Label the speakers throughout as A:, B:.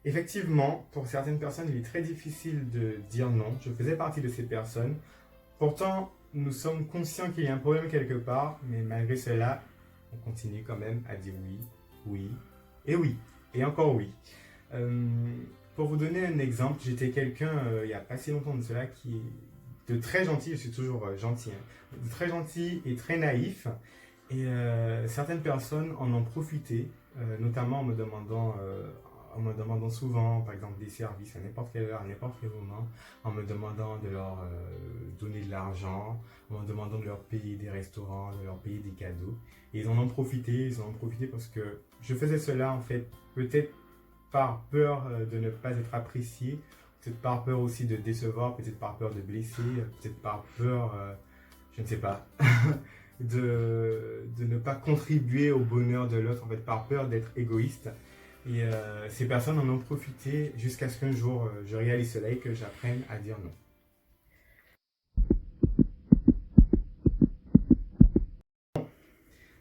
A: Effectivement, pour certaines personnes, il est très difficile de dire non. Je faisais partie de ces personnes. Pourtant, nous sommes conscients qu'il y a un problème quelque part, mais malgré cela, on continue quand même à dire oui, et encore oui. Pour vous donner un exemple, j'étais quelqu'un, il n'y a pas si longtemps de cela, qui est de très gentil, je suis toujours gentil, hein, de très gentil et très naïf. Et certaines personnes en ont profité, notamment en me demandant souvent, par exemple, des services à n'importe quelle heure, à n'importe quel moment, en me demandant de leur donner de l'argent, en me demandant de leur payer des restaurants, de leur payer des cadeaux. Et ils en ont profité parce que je faisais cela, en fait, peut-être par peur de ne pas être apprécié, peut-être par peur aussi de décevoir, peut-être par peur de blesser, peut-être par peur, je ne sais pas, de ne pas contribuer au bonheur de l'autre, en fait, par peur d'être égoïste. Et ces personnes en ont profité jusqu'à ce qu'un jour, je réalise cela et que j'apprenne à dire non.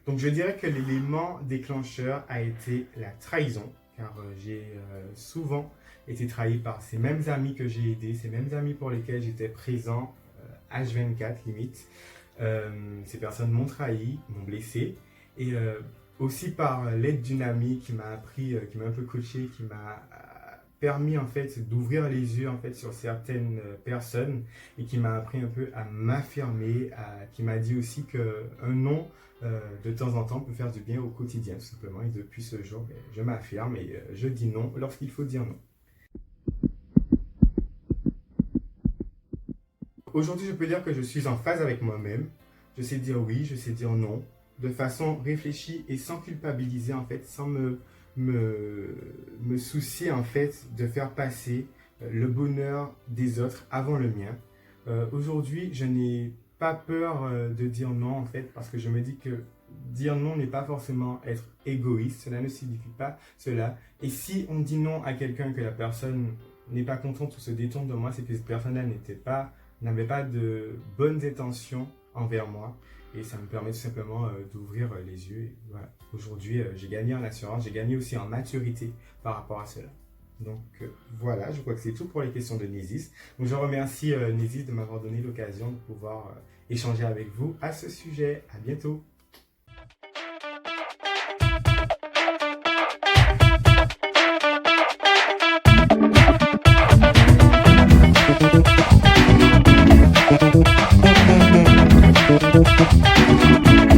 A: Donc je dirais que l'élément déclencheur a été la trahison, car j'ai souvent été trahi par ces mêmes amis que j'ai aidés, ces mêmes amis pour lesquels j'étais présent, H24 limite. Ces personnes m'ont trahi, m'ont blessé, et aussi par l'aide d'une amie qui m'a appris, qui m'a un peu coaché, qui m'a permis en fait d'ouvrir les yeux en fait sur certaines personnes et qui m'a appris un peu à m'affirmer, qui m'a dit aussi qu'un non de temps en temps peut faire du bien au quotidien tout simplement. Et depuis ce jour, je m'affirme et je dis non lorsqu'il faut dire non. Aujourd'hui, je peux dire que je suis en phase avec moi-même. Je sais dire oui, je sais dire non, de façon réfléchie et sans culpabiliser en fait, sans me soucier en fait de faire passer le bonheur des autres avant le mien. Aujourd'hui, je n'ai pas peur de dire non en fait, parce que je me dis que dire non n'est pas forcément être égoïste, cela ne signifie pas cela. Et si on dit non à quelqu'un que la personne n'est pas contente ou se détourne de moi, c'est que cette personne-là n'avait pas de bonnes intentions envers moi. Et ça me permet tout simplement d'ouvrir les yeux. Et voilà. Aujourd'hui, j'ai gagné en assurance, j'ai gagné aussi en maturité par rapport à cela. Donc voilà, je crois que c'est tout pour les questions de Nézis. Donc je remercie Nézis de m'avoir donné l'occasion de pouvoir échanger avec vous à ce sujet. À bientôt.
B: Thank you.